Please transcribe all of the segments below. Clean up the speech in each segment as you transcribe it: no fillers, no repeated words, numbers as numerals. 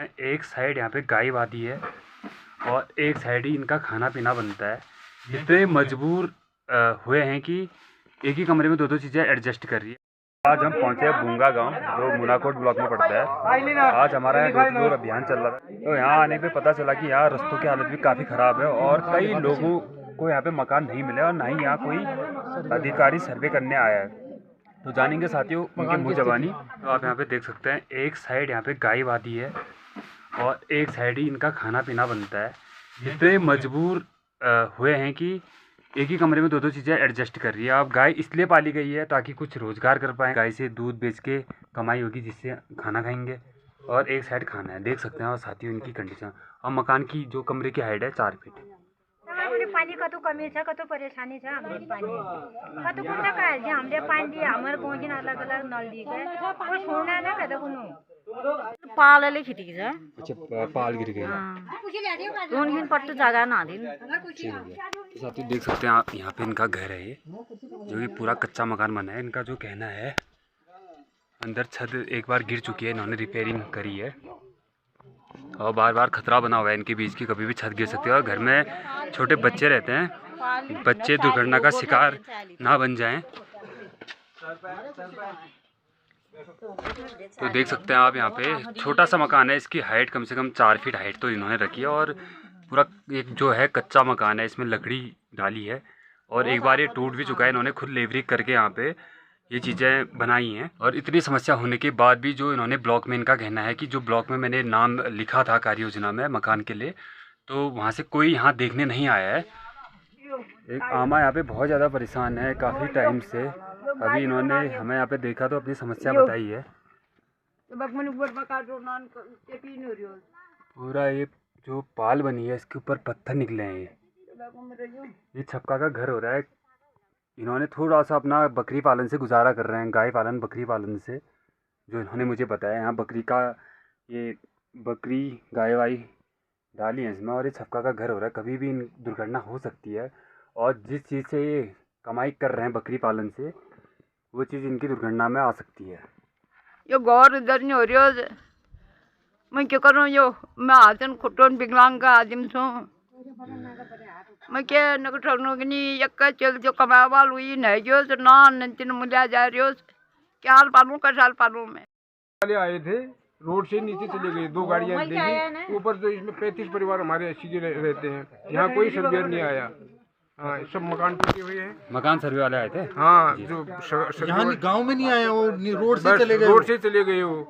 एक साइड यहाँ पे गाय वादी है और एक साइड ही इनका खाना पीना बनता है। इतने मजबूर हुए हैं कि एक ही कमरे में दो चीज़ें एडजस्ट कर रही है। आज हम पहुँचे हैं बुंगा गांव, जो मुनाकोट ब्लॉक में पड़ता है। आज हमारा यहाँ डोर टू डोर अभियान चल रहा है। तो यहाँ आने पे पता चला कि यहाँ रास्तों की हालत भी काफ़ी ख़राब है और कई लोगों को यहाँ पे मकान नहीं मिले और ना ही यहाँ कोई अधिकारी सर्वे करने आया है। तो जानेंगे साथियों उनके मुँह ज़बानी। तो आप यहाँ पे देख सकते हैं, एक साइड यहाँ पे गाय वादी है और एक साइड ही इनका खाना पीना बनता है। इतने मजबूर हुए हैं कि एक ही कमरे में दो चीज़ें एडजस्ट कर रही है। अब गाय इसलिए पाली गई है ताकि कुछ रोज़गार कर पाएँ, गाय से दूध बेच के कमाई होगी जिससे खाना खाएंगे, और एक साइड खाना है। देख सकते हैं और साथियों इनकी कंडीशन। और मकान की जो कमरे की हाइट है 4 फीट। पानी कतो कमी छ, कतो परेशानी छ, हामीले पानी कतो कुछ का है हामीले पानी दिए हमारे गांव जिन अलग अलग नल दिए गए कोई छोड़ना ना कतो कुनु पालले खिटी छ। अच्छा, पाल गिर गई। उनकिन पट्टू जगह ना दिन। तो साथियों देख सकते हैं आप, यहाँ पे इनका घर है ये, जो कि पूरा कच्चा मकान बना है। इनका जो कहना है अंदर छत एक बार गिर चुकी है, इन्होंने रिपेयरिंग करी है और बार बार खतरा बना हुआ है इनके बीच की कभी भी छत गिर सकती है। और घर में छोटे बच्चे रहते हैं, बच्चे दुर्घटना का शिकार ना बन जाएं। तो देख सकते हैं आप, यहाँ पे छोटा सा मकान है, इसकी हाइट कम से कम 4 फीट हाइट तो इन्होंने रखी है। और पूरा एक जो है कच्चा मकान है, इसमें लकड़ी डाली है और एक बार ये टूट भी चुका है। इन्होंने खुद लेवरिंग करके यहाँ पे ये चीज़ें बनाई हैं। और इतनी समस्या होने के बाद भी जो इन्होंने ब्लॉक में, इनका कहना है कि जो ब्लॉक में मैंने नाम लिखा था कार्य योजना में मकान के लिए, तो वहाँ से कोई यहाँ देखने नहीं आया है। एक आमा यहाँ पे बहुत ज़्यादा परेशान है काफ़ी टाइम से। अभी इन्होंने हमें यहाँ पे देखा तो अपनी समस्या बताई है। पूरा ये जो पाल बनी है इसके ऊपर पत्थर निकले हैं। ये छपका का घर हो रहा है। इन्होंने थोड़ा सा अपना बकरी पालन से गुजारा कर रहे हैं, गाय पालन बकरी पालन से, जो इन्होंने मुझे बताया। यहाँ बकरी का ये बकरी गाय वाई डाली है इसमें, और ये छपका का घर हो रहा है। कभी भी दुर्घटना हो सकती है और जिस चीज़ से ये कमाई कर रहे हैं बकरी पालन से, वो चीज़ इनकी दुर्घटना में आ सकती है। यो घर इधर नहीं हो रही, मैं क्या करूँ? यो मैं आजन खुटन विकलांग का आदमी छूँ, मैं क्या न ठगनों की नहीं एक चल जो कमाया वाल हुई नहीं जो ना नंचन मुझे जा रही हो, क्या हाल पालूं का साल पालूं मैं। वाले आए थे, रोड से नीचे चले गए, 2 गाड़ियां देखी ऊपर। तो इसमें 35 परिवार हमारे सीधे रहते हैं। यहाँ कोई सर्वेयर नहीं आया। हाँ, सब मकान टूटे हुए हैं। मकान सर्वे वाले आए थे। हाँ, जो यहाँ गांव में नहीं आया वो, रोड से चले गए। रोड से चले गए वो,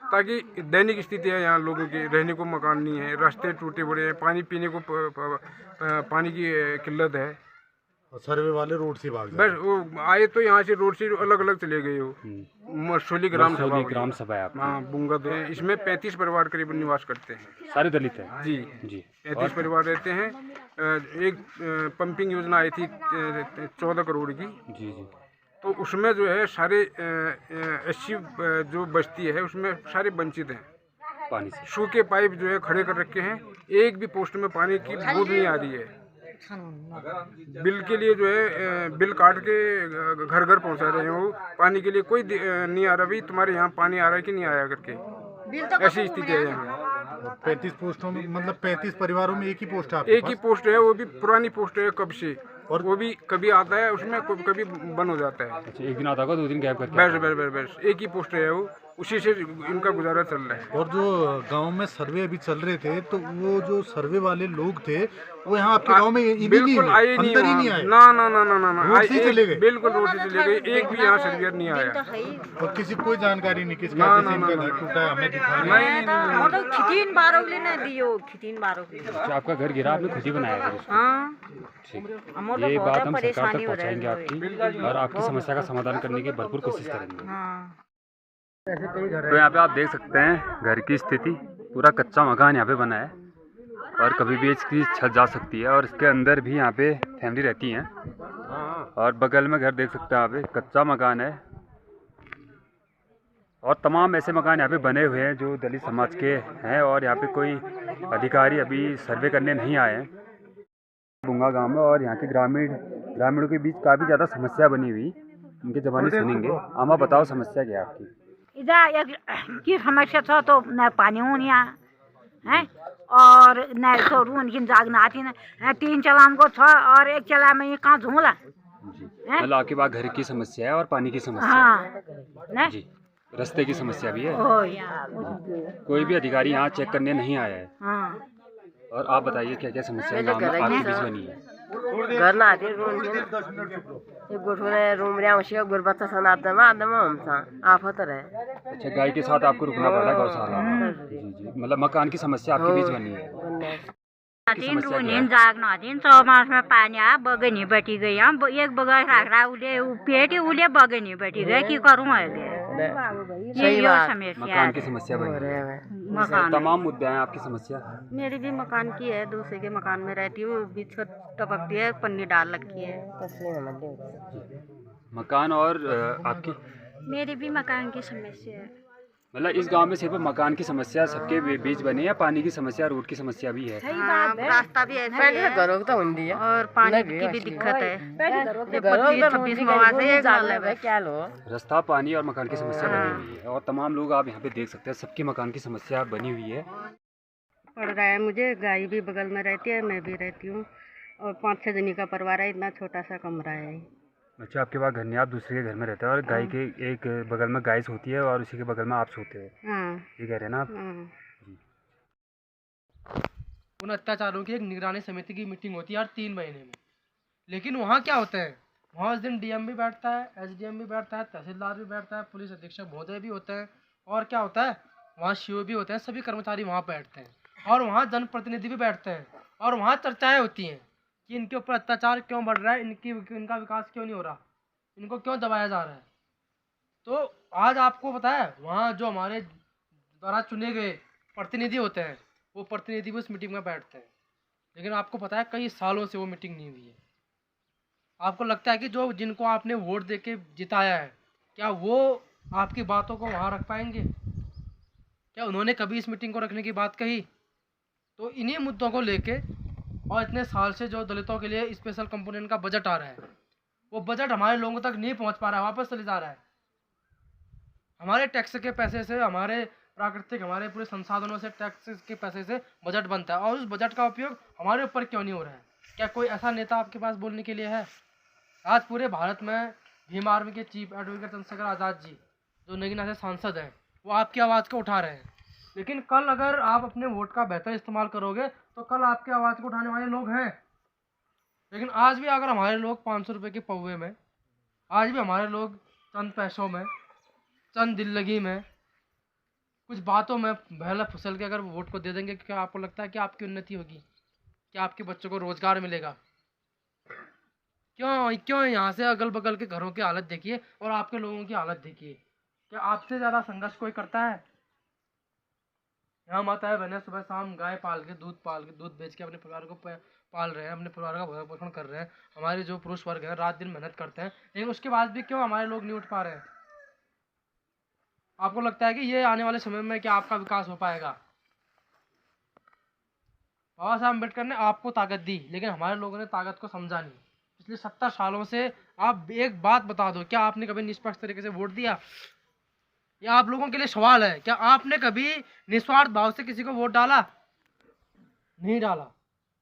ताकि दैनिक स्थिति है यहाँ लोगों की, रहने को मकान नहीं है, रास्ते टूटे पड़े हैं, पानी पीने को पानी की किल्लत है। और सर्वे वाले रोड से भाग बस वो आए तो यहाँ से रोड से अलग अलग चले गए हो। मरसोली ग्राम सभा है आपकी। हाँ, बुंगा तो इसमें 35 परिवार करीब निवास करते हैं। सारे दलित हैं जी जी। 35 परिवार रहते हैं। एक पंपिंग योजना आई थी 14 करोड़ की। जी जी। तो उसमें जो है सारे 80 जो बस्ती है उसमें सारे वंचित हैं पानी से। सूखे पाइप जो है खड़े कर रखे हैं, एक भी पोस्ट में पानी की बूंद नहीं आ रही है। बिल के लिए जो है बिल काट के घर घर पहुंचा रहे हैं वो, पानी के लिए कोई नहीं आ रहा। भाई तुम्हारे यहाँ पानी आ रहा है कि नहीं आया करके, ऐसी स्थिति है यहाँ। 35 पोस्टों में, मतलब 35 परिवारों में एक ही पोस्ट है। एक ही पोस्ट है, वो भी पुरानी पोस्ट है कब से, और वो भी कभी आता है उसमें, कभी बंद हो जाता है। अच्छा, एक दिन आता होगा, 2 दिन गैप करके। बस एक ही पोस्ट है वो, उसी से इनका गुजारा चल रहा है। और जो गांव में सर्वे अभी चल रहे थे, तो वो जो सर्वे वाले लोग थे वो यहाँ आपके गांव में बिल्कुल आए नहीं, अंदर ही नहीं आए। ना ना ना ना ना रोड से चले गए। बिल्कुल रोड से चले गए, एक भी यहाँ सर्वेयर नहीं आया। और किसी कोई जानकारी नहीं किस वजह से इनका घर टूटा है, हमें दिखा रहे हैं। मतलब खितीन बारोगले ना दियो, खितीन बारोगले। अच्छा, आपका घर गिरा, आपने खुद ही बनाया फिर? हाँ, ठीक, ये बात हम सरकार तक पहुँचाएंगे आपकी, और आपकी समस्या का समाधान करने की भरपूर कोशिश करेंगे। हाँ। तो यहाँ पे आप देख सकते हैं घर की स्थिति, पूरा कच्चा मकान यहाँ पे बना है और कभी भी इसकी छत जा सकती है। और इसके अंदर भी यहाँ पे फैमिली रहती हैं, और बगल में घर देख सकते हैं यहाँ पे कच्चा मकान है। और तमाम ऐसे मकान यहाँ पे बने हुए हैं जो दलित समाज के हैं, और यहाँ पे कोई अधिकारी अभी सर्वे करने नहीं आए हैं बुंगा गांव में। और यहाँ के ग्रामीणों के बीच काफ़ी ज़्यादा समस्या बनी हुई, उनके ज़बानी सुनेंगे। आमा, बताओ समस्या क्या है आपकी? इधर एक की समस्या था तो न पानी हो यहाँ है और न तो रून की जागना आती न 3 चलान को था और 1 चला में ये कहाँ झूला मतलब आपके पास घर की समस्या है और पानी की समस्या हाँ न जी, रास्ते की समस्या भी है। ओ यार कोई भी अधिकारी यहाँ चेक करने नहीं आया है। हाँ और आप बताइए क्या क्या समस्या गाँव में आपके बीच बनी है? घर ना आते रूम एक गोठोने रूम रे आवश्यक गुरबत सन आदम आदम हमसा आफत रहे। अच्छा, गाय के साथ आपको रुकना पड़ा गौशाला। जी जी, मतलब मकान की समस्या आपके बीच बनी है। तीन रूनीन जागना तीन 6 मास में पानी आ बगनी बटी गई हम एक बगल राखरा उले पेटी उले बगनी बटी गई की करूं सही बात। समस्या मकान की समस्या बनी है। मकान तमाम मुद्दे हैं आपकी समस्या। मेरी भी मकान की है, दूसरे के मकान में रहती हूँ, बीच को टपकती है, पन्नी डाल रखी है। मकान और आपकी मेरी भी मकान की समस्या है। मतलब इस गांव में सिर्फ मकान की समस्या सबके बीच बनी है या पानी की समस्या, रोड की समस्या भी है? रास्ता भी है, पहले घरों तो हुंदी है और पानी की भी दिक्कत है। 25-26 मवा से एक साल है क्या लो। रास्ता, पानी और मकान की समस्या बनी हुई है और तमाम लोग आप यहाँ पे देख सकते हैं, सबकी मकान की समस्या बनी हुई है। पड़ रहा है मुझे, गाय भी बगल में रहती है, मैं भी रहती हूँ और 5-6 जनी का परिवार है, इतना छोटा सा कमरा है। अच्छा, आपके पास घर नहीं, आप दूसरे के घर में रहते हैं और गाय के एक बगल में गाय सोती है और उसी के बगल में आप सोते हो। ये कह रहे हैं ना आप? उन अत्याचारों की एक निगरानी समिति की मीटिंग होती है हर 3 महीने में। लेकिन वहाँ क्या होता है, वहाँ उस दिन डीएम भी बैठता है, एसडीएम भी बैठता है, तहसीलदार भी बैठता है, पुलिस अधीक्षक महोदय भी होते हैं और क्या होता है वहाँ सीओ भी होते हैं, सभी कर्मचारी वहाँ बैठते हैं और वहाँ जनप्रतिनिधि भी बैठते हैं और वहाँ चर्चाएँ होती हैं कि इनके ऊपर अत्याचार क्यों बढ़ रहा है, इनका विकास क्यों नहीं हो रहा, इनको क्यों दबाया जा रहा है। तो आज आपको पता है वहाँ जो हमारे द्वारा चुने गए प्रतिनिधि होते हैं वो प्रतिनिधि भी उस मीटिंग में बैठते हैं, लेकिन आपको पता है कई सालों से वो मीटिंग नहीं हुई है। आपको लगता है कि जो जिनको आपने वोट दे के जिताया है क्या वो आपकी बातों को वहाँ रख पाएंगे? क्या उन्होंने कभी इस मीटिंग को रखने की बात कही? तो इन्हीं मुद्दों को लेके और इतने साल से जो दलितों के लिए स्पेशल कंपोनेंट का बजट आ रहा है वो बजट हमारे लोगों तक नहीं पहुंच पा रहा है, वापस चले जा रहा है। हमारे टैक्स के पैसे से, हमारे प्राकृतिक, हमारे पूरे संसाधनों से, टैक्स के पैसे से बजट बनता है और उस बजट का उपयोग हमारे ऊपर क्यों नहीं हो रहा है? क्या कोई ऐसा नेता आपके पास बोलने के लिए है? आज पूरे भारत में भीम आर्मी के चीफ एडवोकेट चंद्रशेखर आज़ाद जी जो नगीना से सांसद हैं वो आपकी आवाज़ को उठा रहे हैं, लेकिन कल अगर आप अपने वोट का बेहतर इस्तेमाल करोगे तो कल आपकी आवाज़ को उठाने वाले लोग हैं। लेकिन आज भी अगर हमारे लोग 500 रुपये के पौवे में, आज भी हमारे लोग चंद पैसों में, चंद दिल्लगी में, कुछ बातों में बहला फुसल के अगर वोट को दे देंगे, क्या आपको लगता है कि आपकी उन्नति होगी? क्या आपके बच्चों को रोज़गार मिलेगा? क्यों यहाँ से अगल बगल के घरों की हालत देखिए और आपके लोगों की हालत देखिए। क्या आपसे ज़्यादा संघर्ष कोई करता है? यहाँ माताएं बहनें सुबह शाम गाय पाल के, दूध बेच के अपने परिवार को पाल रहे हैं, अपने परिवार का भरण पोषण कर रहे हैं। हमारे जो पुरुष वर्ग हैं रात दिन मेहनत करते हैं, लेकिन उसके बाद भी क्यों हमारे लोग नहीं उठ पा रहे हैं? आपको लगता है कि ये आने वाले समय में क्या आपका विकास हो पाएगा? बाबा साहब अम्बेडकर ने आपको ताकत दी, लेकिन हमारे लोगों ने ताकत को समझा नहीं। पिछले 70 सालों से आप एक बात बता दो, क्या आपने कभी निष्पक्ष तरीके से वोट दिया? यह आप लोगों के लिए सवाल है, क्या आपने कभी निस्वार्थ भाव से किसी को वोट डाला? नहीं डाला।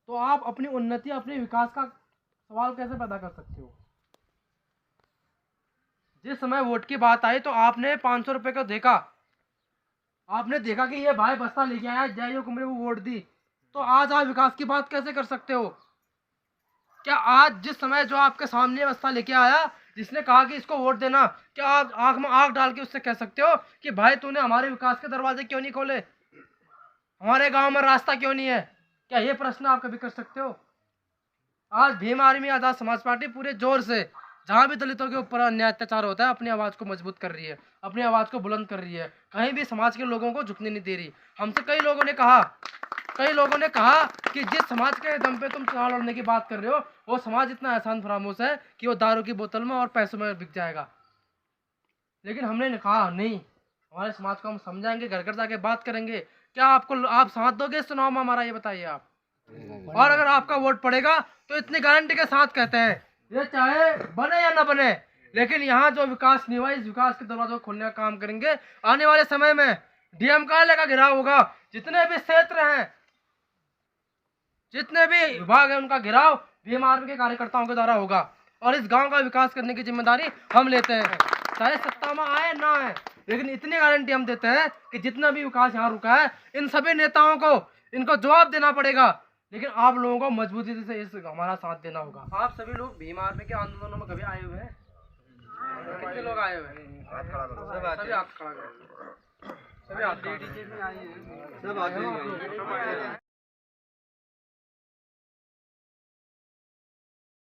तो आप अपनी उन्नति, अपने विकास का सवाल कैसे पैदा कर सकते हो? जिस समय वोट की बात आई तो आपने 500 रुपये को देखा, आपने देखा कि ये भाई बस्ता लेके आया, जय यो कुमरे को वोट दी, तो आज आप विकास की बात कैसे कर सकते हो? क्या आज जिस समय जो आपके सामने बस्ता लेके आया, जिसने कहा कि इसको वोट देना, क्या आप आंख में आंख डाल के उससे कह सकते हो कि भाई तूने हमारे विकास के दरवाजे क्यों नहीं खोले, हमारे गांव में रास्ता क्यों नहीं है? क्या ये प्रश्न आप कभी कर सकते हो? आज भीम आर्मी आज़ाद समाज पार्टी पूरे जोर से जहाँ भी दलितों के ऊपर अन्याय अत्याचार होता है अपनी आवाज़ को मजबूत कर रही है, अपनी आवाज़ को बुलंद कर रही है, कहीं भी समाज के लोगों को झुकने नहीं दे रही। हमसे कई लोगों ने कहा कि जिस समाज के दम पे तुम चुनाव लड़ने की बात कर रहे हो वो समाज इतना एहसान फरामोश है कि वो दारू की बोतल में और पैसों में बिक जाएगा। लेकिन हमने कहा नहीं, हमारे समाज को हम समझाएंगे, घर घर जाके बात करेंगे। क्या आप साथ दोगे इस चुनाव में हमारा, ये बताइए आप? और अगर आपका वोट पड़ेगा तो इतनी गारंटी के साथ कहते हैं, ये चाहे बने या ना बने, लेकिन यहाँ जो विकास नहीं हुआ, इस विकास के दरवाजों को खोलने का काम करेंगे। आने वाले समय में डीएम कार्यालय का घेराव होगा, जितने भी क्षेत्र हैं, जितने भी विभाग हैं, उनका घेराव भीम आर्मी के कार्यकर्ताओं के द्वारा होगा और इस गांव का विकास करने की जिम्मेदारी हम लेते हैं। चाहे सत्ता में आए ना आए, लेकिन इतनी गारंटी हम देते हैं कि जितना भी विकास यहाँ रुका है, इन सभी नेताओं को इनको जवाब देना पड़ेगा। लेकिन आप लोगों को मजबूती से इस हमारा साथ देना होगा। आप सभी लोग भीम आर्मी के आंदोलनों में कभी आए हुए हैं? कितने लोग आए हुए हैं? सभी हाथ खड़ा करो। सभी हाथ खड़ा करो।